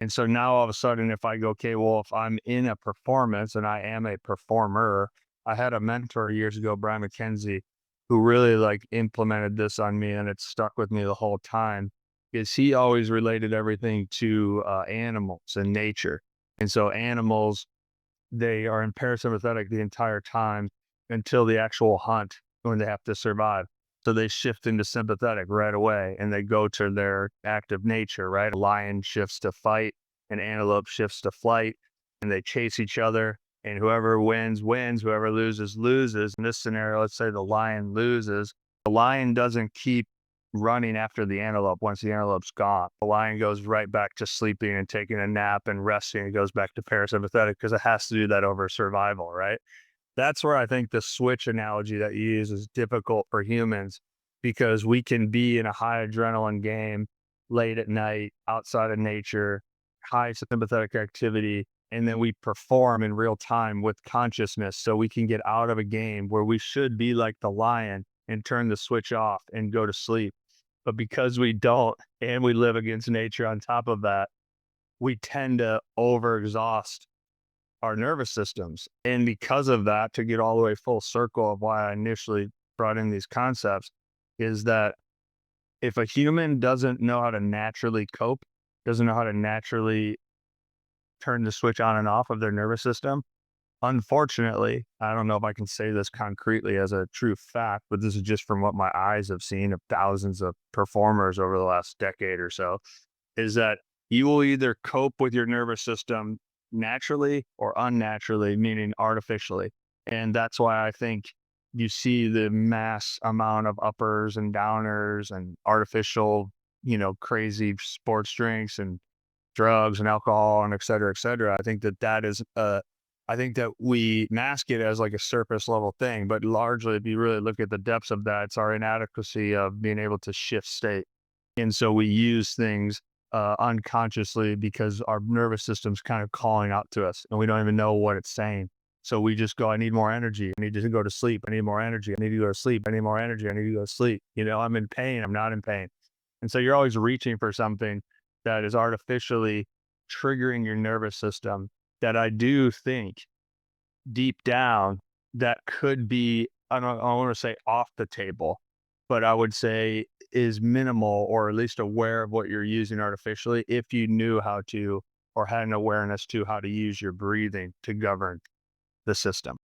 And so now all of a sudden, if I go, okay, well, if I'm in a performance and I am a performer, I had a mentor years ago, Brian McKenzie, who really like implemented this on me, and it stuck with me the whole time. Is he always related everything to animals and nature. And so animals, they are in parasympathetic the entire time until the actual hunt when they have to survive. So they shift into sympathetic right away and they go to their active nature, right? A lion shifts to fight, an antelope shifts to flight, and they chase each other. And whoever wins, wins. Whoever loses, loses. In this scenario, let's say the lion loses. The lion doesn't keep running after the antelope once the antelope's gone. The lion goes right back to sleeping and taking a nap and resting. It goes back to parasympathetic because it has to do that over survival, right? That's where I think the switch analogy that you use is difficult for humans because we can be in a high adrenaline game late at night, outside of nature, high sympathetic activity, and then we perform in real time with consciousness. So we can get out of a game where we should be like the lion and turn the switch off and go to sleep. But because we don't, and we live against nature on top of that, we tend to overexhaust our nervous systems. And because of that, to get all the way full circle of why I initially brought in these concepts, is that if a human doesn't know how to naturally cope, doesn't know how to naturally turn the switch on and off of their nervous system, unfortunately, I don't know if I can say this concretely as a true fact, but this is just from what my eyes have seen of thousands of performers over the last decade or so, is that you will either cope with your nervous system naturally or unnaturally, meaning artificially. And that's why I think you see the mass amount of uppers and downers and artificial, crazy sports drinks and drugs and alcohol and et cetera, et cetera. I think that is I think that we mask it as like a surface level thing, but largely if you really look at the depths of that, it's our inadequacy of being able to shift state. And so we use things unconsciously because our nervous system's kind of calling out to us and we don't even know what it's saying. So we just go, I need more energy. I need to go to sleep. I need more energy. I need to go to sleep. I need more energy. I need to go to sleep. I'm in pain. I'm not in pain. And so you're always reaching for something that is artificially triggering your nervous system that I do think deep down that could be, I don't want to say off the table, but I would say is minimal or at least aware of what you're using artificially if you knew how to or had an awareness to how to use your breathing to govern the system.